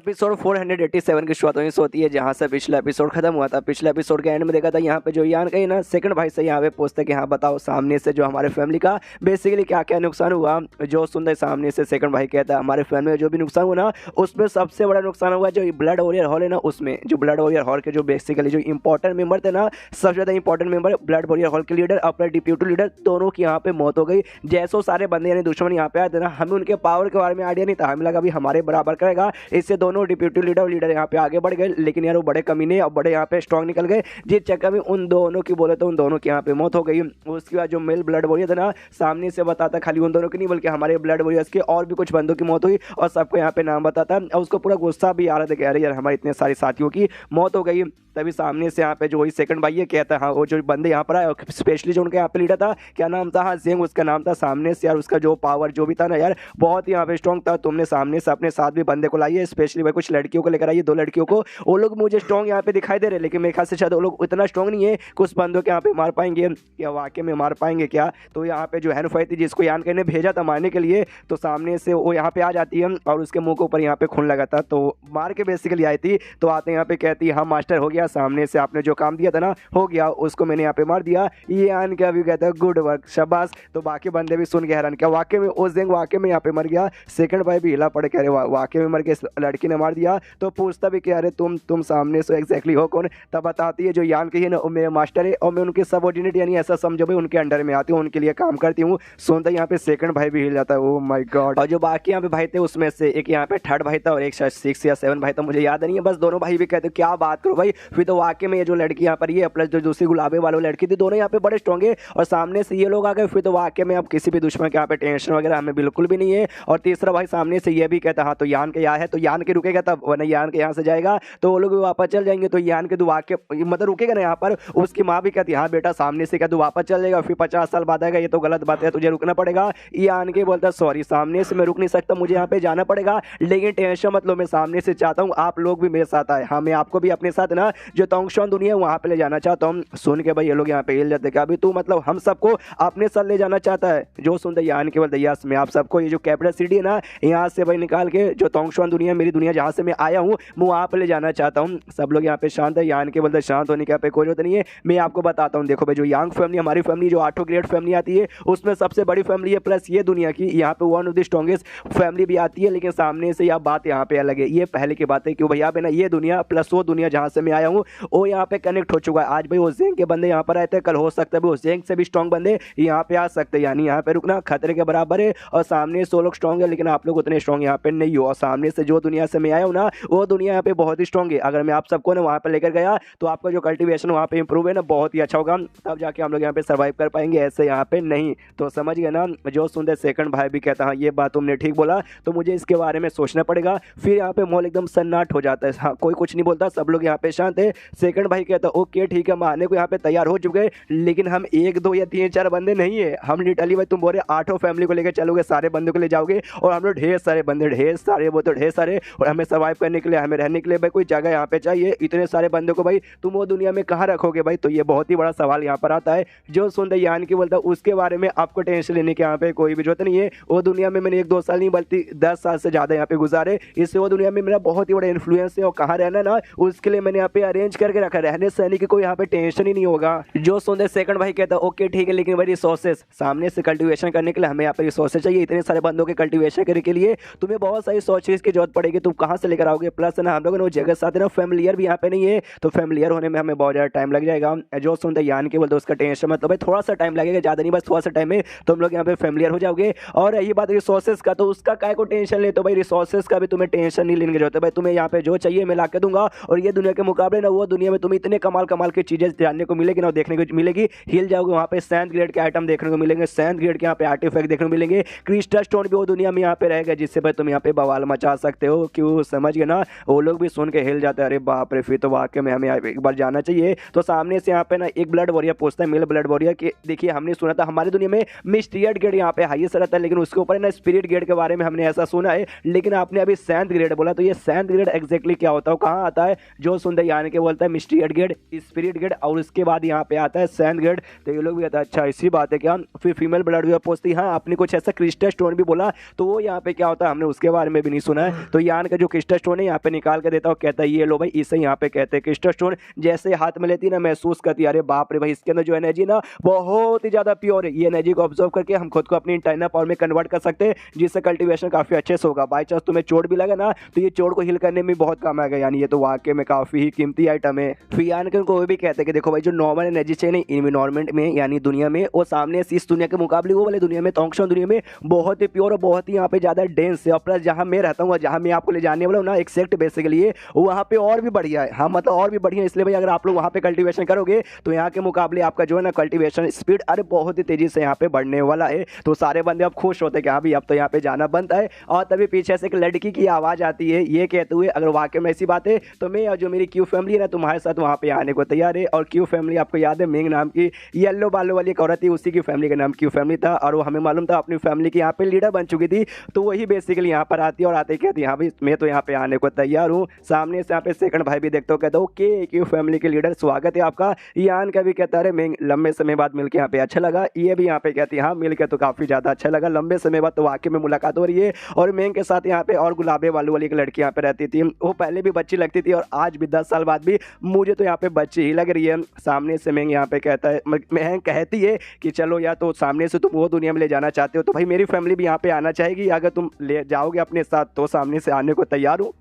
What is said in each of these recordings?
Episode 487 की शुरुआत वहीं से होती है जहां से पिछला एपिसोड खत्म हुआ था। पिछले एपिसोड के एंड में देखा था यहाँ पे जो यान कहीं ना सेकंड भाई से यहाँ पे पूछते कि हाँ बताओ सामने से जो हमारे फैमिली का बेसिकली क्या क्या नुकसान हुआ। जो सुनते सामने से सेकंड भाई कहता है हमारे फैमिली में जो भी नुकसान हुआ ना उसमें सबसे बड़ा नुकसान हुआ जो ब्लड वॉरियर हॉल है ना, उसमें जो ब्लड वॉरियर हॉल के जो बेसिकली जो इंपॉर्टेंट मेंबर थे ना, सबसे ज़्यादा important member blood warrior hall के लीडर अपना डिप्यूटी लीडर दोनों की यहाँ पे मौत हो गई। जैसो सारे बंदे यानी दुश्मन यहाँ पे आए थे ना, हमें उनके पावर के बारे में आइडिया नहीं था, हमें लगा अभी हमारे बराबर करेगा। इससे दोनों डिप्यूटी लीडर यहाँ पे आगे बढ़ गए, लेकिन यार वो बड़े कमीने और बड़े यहाँ पे स्ट्रॉन्ग निकल गए, जिस चक्कर में उन दोनों की बोले तो उन दोनों की यहाँ पे मौत हो गई। उसके बाद जो मेल ब्लड वॉरियर था ना, सामने से बताता खाली उन दोनों की नहीं बल्कि हमारे ब्लड वॉरियर्स के और भी कुछ बंदों की मौत हुई और सबको यहाँ पे नाम बताता और उसको पूरा गुस्सा भी आ रहा था, कह रहे यार हमारे इतने सारे साथियों की मौत हो गई। तभी सामने से यहाँ पे जो वही सेकंड भाई ये कहता है हाँ वो जो बंदे यहाँ पर आए और स्पेशली जो उनके यहाँ पे लीडर था, क्या नाम था, हाँ जेंग उसका नाम था। सामने से यार उसका जो पावर जो भी था ना यार बहुत ही यहाँ पे स्ट्रॉन्ग था। तुमने सामने से अपने साथ भी बंदे को लाइए, स्पेशली भाई कुछ लड़कियों को लेकर आइए, 2 लड़कियों को। वो लोग मुझे स्ट्रॉन्ग यहाँ पे दिखाई दे रहे, लेकिन मेरे ख्याल से शायद वो लोग इतना स्ट्रॉन्ग नहीं है कुछ बंदों के यहाँ पे मार पाएंगे या वाकई में मार पाएंगे क्या। तो यहाँ पे जो हैनफाई थी जिसको यान ने भेजा था मारने के लिए, तो सामने से वो यहाँ पे आ जाती है और उसके मुंह के ऊपर यहाँ पे खून लगा था, तो मार के बेसिकली आई थी। तो आते यहाँ पे कहती है हाँ मास्टर हो गया, सामने से आपने जो काम दिया था ना हो गया, उसको मैंने यहाँ पे मार दिया। ये आन का भी कहता है गुड वर्क शाबाश। तो बाकी बंदे भी सुन के हैरान क्या वाकई में ओजेंग वाकई में यहाँ पे मर गया। सेकंड भाई भी हिला पड़े कह रहे वाकई में मर गया, इस लड़की ने मार दिया। तो पूछता भी क्या अरे तुम सामने से एग्जैक्टली हो कौन। तब बताती है जो यान की है ना मेरे मास्टर है और मैं उनके सबऑर्डिनेट यानी ऐसा समझो भाई उनके अंडर में आती हूँ, उनके लिए काम करती हूँ। सुनता यहाँ पे सेकंड भाई भी हिल जाता है, ओह माय गॉड। और जो बाकी यहाँ पे भाई थे उसमें से एक यहाँ पे थर्ड भाई था और एक शायद 6 या 7 भाई था, मुझे याद नहीं है। बस दोनों भाई भी कहते क्या बात करो भाई, फिर तो वाकई में ये जो लड़की यहाँ पर ये प्लस जो दूसरी गुलाबे वालों लड़की थी दोनों यहाँ पे बड़े स्ट्रॉन्ग है और सामने से ये लोग आ गए, फिर तो वाकई में अब किसी भी दुश्मन के यहाँ पे टेंशन वगैरह हमें बिल्कुल भी नहीं है। और तीसरा भाई सामने से ये भी कहता हाँ तो यान के यहाँ है तो यान के रुकेगा तब, वरना यान के यहाँ से जाएगा तो वो लोग भी वापस चल जाएंगे। तो यान के वाकई मतलब रुकेगा ना यहाँ पर। उसकी माँ भी कहती हाँ बेटा सामने से क्या तू वापस चल जाएगा फिर 50 साल बाद आएगा, ये तो गलत बात है, तुझे रुकना पड़ेगा। यान के बोलता सॉरी सामने से मैं रुक नहीं सकता, मुझे यहाँ पे जाना पड़ेगा, लेकिन टेंशन मत लो मैं सामने से चाहता हूँ आप लोग भी मेरे साथ आए। हाँ मैं आपको भी अपने साथ ना जो तोंगशॉन दुनिया है वहाँ पे ले जाना चाहता हूँ। सुन के भाई ये लोग यहाँ पे हिल जाते क्या अभी तू मतलब हम सबको अपने साथ ले जाना चाहता है। जो सुनते यान के बोलते यस मैं आप सबको ये जो कैपिटल सिटी है ना यहाँ से भाई निकाल के जो तोंगशॉन दुनिया मेरी दुनिया जहाँ से मैं आया हूँ मैं वहाँ पे ले जाना चाहता हूँ। सब लोग यहाँ पे शांत है। यान के बोलते शांत होने की यहाँ पे कोई जरूरत नहीं है, मैं आपको बताता हूँ। देखो भाई जो यांग फैमिली हमारी फैमिली जो 8 ग्रेट फैमिली आती है उसमें सबसे बड़ी फैमिली है, प्लस ये दुनिया की यहाँ पे one of the strongest family भी आती है। लेकिन सामने से यह बात यहाँ पे अलग है, ये पहले की बात है क्यों भैया पे ना ये दुनिया प्लस वो दुनिया जहाँ से मैं आया हूँ वो यहाँ पे कनेक्ट हो चुका है। आज भाई ओजेंग के बंदे यहाँ पर आए थे, कल हो सकता है ओजेंग से भी स्ट्रॉन्ग बंदे यहाँ पे आ सकते हैं, यानी यहाँ पे रुकना खतरे के बराबर है। और सामने 100 लोग स्ट्रॉन्ग है लेकिन आप लोग उतने स्ट्रॉन्ग यहाँ पे नहीं हो। और सामने से जो दुनिया से मैं आया हूँ ना वो दुनिया यहाँ पे बहुत ही स्ट्रॉन्ग है। अगर मैं आप सबको ना वहाँ पर लेकर गया तो आपका जो कल्टीवेशन वहाँ पे इंप्रूव है ना बहुत ही अच्छा होगा, तब जाके हम लोग यहाँ पे सर्वाइव कर पाएंगे, ऐसे यहाँ पे नहीं। तो समझ गए ना। जो सुनते सेकंड भाई भी कहता हाँ ये बात तुमने ठीक बोला, तो मुझे इसके बारे में सोचना पड़ेगा। फिर यहाँ पे माहौल एकदम सन्नाट हो जाता है, हाँ कोई कुछ नहीं बोलता, सब लोग यहाँ पे शांत है। सेकंड भाई कहता ओके ठीक है हम आने को यहाँ पे तैयार हो चुके हैं, लेकिन हम 1 2 या 3 4 बंदे नहीं है, हम लिटरली भाई तुम बोल रहे 8 फैमिली को लेकर चलोगे, सारे बंदों को ले जाओगे और हम लोग ढेर सारे बंदे ढेर सारे वो तो ढेर सारे, और हमें सर्वाइव करने के लिए हमें रहने के लिए भाई कोई जगह यहाँ पे चाहिए। इतने सारे बंदों को भाई तुम वो दुनिया में कहाँ रखोगे भाई, तो ये बहुत ही बड़ा सवाल यहाँ पर आता है। जो सुनते यान की बोलता है उसके बारे में आपको टेंशन लेने के यहाँ पे कोई भी जरूरत नहीं है। वो दुनिया में मैंने 1 2 साल नहीं बल्कि 10 साल से ज़्यादा यहाँ पे गुजारे, इससे वो दुनिया में मेरा बहुत ही बड़ा इन्फ्लुएंस है और कहाँ रहना ना उसके लिए मैंने यहाँ पे अरेंज करके रखा, रहने सहने की कोई यहाँ पे टेंशन ही नहीं होगा। जो सुनते सेकंड भाई कहता है ओके ठीक है, लेकिन भाई रिसोर्सेस सामने से कल्टीवेशन करने के लिए हमें यहाँ पे रिसोर्सेस चाहिए, इतने सारे बंदों के कल्टीवेशन करने के लिए तुम्हें बहुत सारी रिसोर्सेस की जरूरत पड़ेगी, तुम कहाँ से लेकर आओगे। प्लस ना हम लोग ना जगह साथ ना फैमिलियर भी यहाँ पे नहीं है, तो फैमिलियर होने में हमें बहुत ज़्यादा टाइम लग जाएगा। जो सुनते यान के बोलते उसका टेंशन मतलब भाई थोड़ा सा टाइम लगेगा, ज़्यादा नहीं बस थोड़ा सा टाइम में तुम लोग यहाँ पे फैमिलियर हो जाओगे। और यही बात रिसोर्सेस का, तो उसका काय को टेंशन ले, तो भाई रिसोर्सेस का भी तुम्हें टेंशन नहीं लेने की जरूरत है भाई, तुम्हें यहाँ पे जो चाहिए मैं ला के दूंगा। और ये दुनिया के मुकाबले ना वो दुनिया में तुम्हें इतने कमाल कमाल की चीज़ें जानने को मिलेगी ना, देखने को मिलेगी, हिल जाओगे। वहाँ पे 7th ग्रेड के आइटम देखने को मिलेंगे, 7th ग्रेड के यहाँ पे आर्टिफैक्ट देखने को मिलेंगे, क्रिस्टल स्टोन भी वो दुनिया में यहाँ पे रहेगा जिससे भाई तुम यहाँ पे बवाल मचा सकते हो। क्यों समझ गए ना। वो लोग भी सुन के हिल जाते हैं, अरे बाप रे फिर तो वाकई में हमें एक बार जाना चाहिए। तो सामने से यहाँ पे ना एक ब्लड वॉरियर पूछता है, मेल ब्लड वॉरियर कि देखिए हमने सुना था हमारी दुनिया में मिस्टीरियस ग्रेड यहाँ पे हाईएस्ट रहता है, लेकिन उसके ऊपर ना स्पिरिट ग्रेड के बारे में हमने ऐसा सुना है, लेकिन आपने अभी 7th ग्रेड बोला, तो ये 7th ग्रेड एग्जैक्टली क्या होता है, कहाँ आता है। जो सुनते यानी के बोलता है मिस्टीरियस ग्रेड, स्पिरिट ग्रेड, और उसके बाद यहाँ पे आता है 7th ग्रेड। तो ये लोग भी कहता है अच्छा इसी बात है क्या। फिर फीमेल ब्लड वॉरियर पूछती हाँ आपने कुछ ऐसा क्रिस्टल स्टोन भी बोला, तो वो यहाँ पे क्या होता है हमने उसके बारे में भी नहीं सुना है। तो यान का जो क्रिस्टल स्टोन है यहाँ पे निकाल के देता है और कहता है ये लो भाई, इसे यहाँ पे कहते हैं क्रिस्टल स्टोन। जैसे हाथ में लेती ना महसूस करती है अरे बाप रे भाई, इसके अंदर जो एनर्जी ना बहुत ही ज्यादा प्योर है। ये एनर्जी को ऑब्जर्व करके हम खुद को अपनी इंटरनल पावर में कन्वर्ट कर सकते हैं, जिससे कल्टीवेशन काफी अच्छे से होगा। बाई चांस तुम्हें चोट भी लगे ना तो ये चोट को हिल करने में बहुत काम आएगा। यानी ये तो वाकई में काफी ही कीमती आइटम है। फिर यानी कि उनको वो भी कहते हैं कि देखो भाई, जो नॉर्मल एनर्जी चेन है इन्वायरमेंट में यानी दुनिया में, वो सामने से इस दुनिया के मुकाबले वो वाले दुनिया में, तोंगशों दुनिया में बहुत ही प्योर और बहुत ही यहाँ पे ज्यादा डेंस है। और प्लस जहाँ मैं रहता हूँ, जहाँ मैं आपको ले जाने वाला हूँ ना एक्सेक्ट बेसिकली है, वहाँ पे और भी बढ़िया है। हाँ मतलब और भी बढ़िया, इसलिए भाई अगर आप लोग वहाँ पे कल्टीवेशन करोगे तो यहाँ के मुकाबले आपका जो है ना कल्टीवेशन स्पीड अरे बहुत ही तेजी से यहाँ पे बढ़ने वाला है। तो सारे बंदे अब खुश होते हैं कि हाँ भाई अब तो यहाँ पे जाना बनता है। और तभी पीछे से एक लड़की की आवाज आती है ये कहते हुए, अगर वाकई में ऐसी बात है तो मैं और जो मेरी क्यू फैमिली है ना तुम्हारे साथ वहाँ पे आने को तैयार है। और क्यू फैमिली आपको याद है, मेंग नाम की येलो बालों वाली एक औरत थी, उसी की फैमिली का नाम क्यू फैमिली था। और वो हमें मालूम था अपनी फैमिली की यहाँ पे लीडर बन चुकी थी। तो वही बेसिकली यहाँ पर आती है और आते कहती है हाँ भाई मैं तो यहाँ पे आने को तैयार हूँ। सामने से यहाँ पे सेकंड भाई भी देखते हो, कहता हूँ ओके क्यू फैमिली के लीडर स्वागत है आपका। यान का भी कहता है मेंग लंबे समय बाद मिलकर यहाँ पे अच्छा लगा। ये भी यहाँ पे कहती है हाँ मिलकर तो काफी ज्यादा अच्छा लगा, लंबे समय बाद तो वाकई में मुलाकात हो रही है। और मेंग के साथ यहाँ पे और गुलाबे बालू वाली एक लड़की यहाँ पे रहती थी, वो पहले भी बच्ची लगती थी और आज भी 10 साल बाद भी मुझे तो यहाँ पे बच्ची ही लग रही है। सामने से मेंग यहाँ पे कहता है, मेंग कहती है कि चलो या तो सामने से तुम वो दुनिया में ले जाना चाहते हो तो भाई मेरी फैमिली भी यहाँ पे आना चाहेगी, अगर तुम ले जाओगे अपने साथ तो सामने से आने को तैयार हूँ।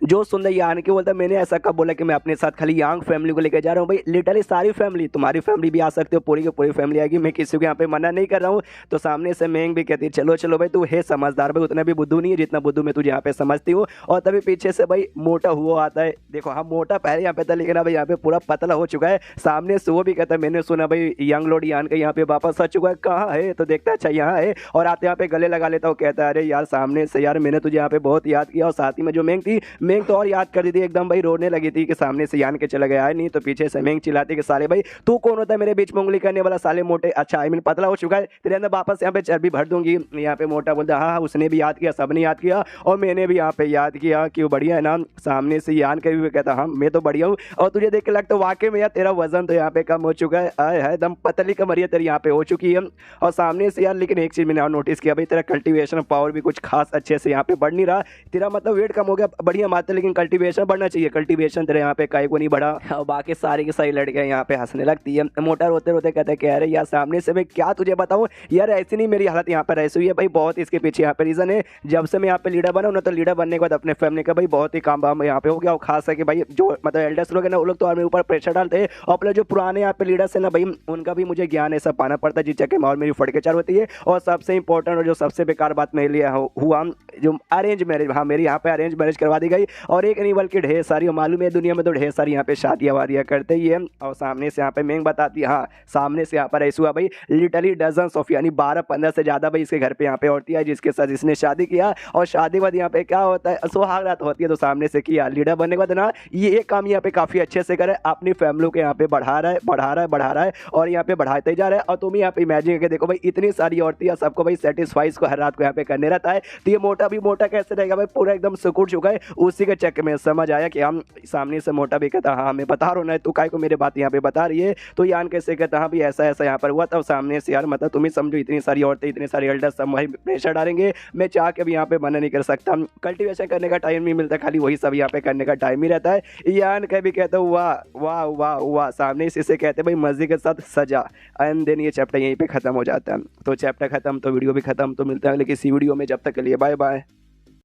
जो सुन रही आने के बोलता है मैंने ऐसा कब बोला कि मैं अपने साथ खाली यंग फैमिली को लेकर जा रहा हूँ। भाई लिटरली सारी फैमिली, तुम्हारी फैमिली भी आ सकते हो, पूरी की पूरी फैमिली आएगी, मैं किसी को यहाँ पे मना नहीं कर रहा हूँ। तो सामने से मेंग भी कहती है चलो चलो भाई तू है समझदार भाई, उतना भी बुद्धू नहीं है जितना बुद्धू मैं तुझे यहाँ पे समझती हूँ। और तभी पीछे से भाई मोटा हुआ आता है। देखो हाँ मोटा पहले यहाँ पे था लेकिन भाई यहाँ पे पूरा पतला हो चुका है। सामने से वो भी कहता है मैंने सुना भाई यंग लॉर्ड यान का यहाँ पे वापस आ चुका है, कहाँ है? तो देखता है अच्छा यहाँ है और आते यहाँ पे गले लगा लेता हूँ। कहता है अरे यार सामने से यार मैंने तुझे यहाँ पे बहुत याद किया। और साथ ही में जो मेंग थी, मेंग तो और याद कर थी एकदम भाई, रोने लगी थी कि सामने से यान के चला गया है नहीं। तो पीछे से मेंग चिल्लाती कि साले भाई तू कौन होता है मेरे बीच में उंगली करने वाला, साले मोटे, अच्छा आई मीन पतला हो चुका है, तेरे अंदर वापस यहाँ पे चर्बी भर दूंगी। यहाँ पे मोटा बोलता हाँ उसने भी याद किया, सबने याद किया और मैंने भी यहाँ पे याद किया, क्यों बढ़िया है ना। सामने से यान के भी कहता हाँ मैं तो बढ़िया हूँ और तुझे देख के लगता वाकई में यार तेरा वजन तो यहाँ पे कम हो चुका है, आए है दम पतली कमरिया तेरी यहाँ पे हो चुकी है। और सामने से यार लेकिन एक चीज मैंने और नोटिस किया भाई, तेरा कल्टीवेशन पावर भी कुछ खास अच्छे से यहाँ पे बढ़ नहीं रहा। तेरा मतलब वेट कम हो गया बढ़िया बात है, लेकिन कल्टीवेशन बढ़ना चाहिए, कल्टीवेशन तेरे यहाँ पे काहे को नहीं बढ़ा। और बाकी सारी की सारी लड़कियां यहाँ पे हंसने लगती है। मोटा रोते रोते कहते कह रहे यार सामने से मैं क्या तुझे बताऊं यार, ऐसी नहीं मेरी हालत यहाँ पर ऐसी हुई है भाई, बहुत इसके पीछे यहाँ पे रीजन है। जब से मैं यहाँ पे लीडर बना हूं ना, तो लीडर बनने के बाद अपने फैमिली का भाई बहुत ही काम वाम यहाँ पे हो गया। और खास है कि भाई जो मतलब एल्डर्स लोग है ना, वो लोग तो मेरे ऊपर प्रेशर डालते हैं और अपने जो पुराने यहाँ पे लीडर्स है ना भाई, उनका भी मुझे ज्ञान ऐसा पाना पड़ता है जिस चक्कर में और मेरी फटकेचार होती है। और सबसे इंपॉर्टेंट और जो सबसे बेकार बात मेरे लिए हुआ जो अरेंज मैरिज, हाँ मेरी यहाँ पे अरेंज मैरिज करवा दी गई। और एक नहीं बल्कि ढेर सारी, मालूम है दुनिया में तो ढेर सारी यहाँ पे शादियाँ वादियाँ करते ही है। और सामने से यहाँ पे मेंग बताती है हाँ सामने से यहाँ पर ऐसा हुआ भाई, लिटरली डजन्स ऑफ यानी 12-15 से ज़्यादा भाई इसके घर पे यहाँ पे औरतें है जिसके साथ इसने शादी किया। और शादी के बाद यहाँ पे क्या होता है, सुहाग रात होती है। तो सामने से किया लीडर बनने के बाद ना ये एक काम यहाँ पे काफ़ी अच्छे से करे, अपनी फैमिली को यहाँ पे बढ़ा रहा है और यहाँ पे बढ़ाते ही जा रहा है। और तुम यहाँ पे इमेजिन करके देखो भाई, इतनी सारी औरतें सबको भाई सेटिस्फाइज को हर रात को यहाँ पे करने रहता है। तो ये मोटा भी मोटा कैसे रहेगा भाई, पूरा एकदम सुकून चुका है। उसी के चक्कर में समझ आया कि हम सामने से मोटा भी कहता हाँ मैं बता रहा हूँ ना, तू काय को मेरे बात यहाँ पे बता रही है। तो यान कैसे कहता हाँ भी ऐसा ऐसा यहाँ पर हुआ था। सामने से यार मतलब तुम ही समझो, इतनी सारी औरतें इतने सारे एल्डर्स सब वही प्रेशर डालेंगे, मैं चाह के भी यहाँ पे मना नहीं कर सकता। कल्टीवेशन करने का टाइम नहीं मिलता, खाली वही सब यहाँ पे करने का टाइम ही रहता है। यान कह भी कहता हूँ वाह वाह वाह वाह, सामने से कहते भाई मर्जी के साथ सजा। एंड देन ये चैप्टर यहीं पे खत्म हो जाता है। तो चैप्टर खत्म तो वीडियो भी खत्म। तो मिलता है अगले किसी वीडियो में, जब तक के लिए बाय बाय।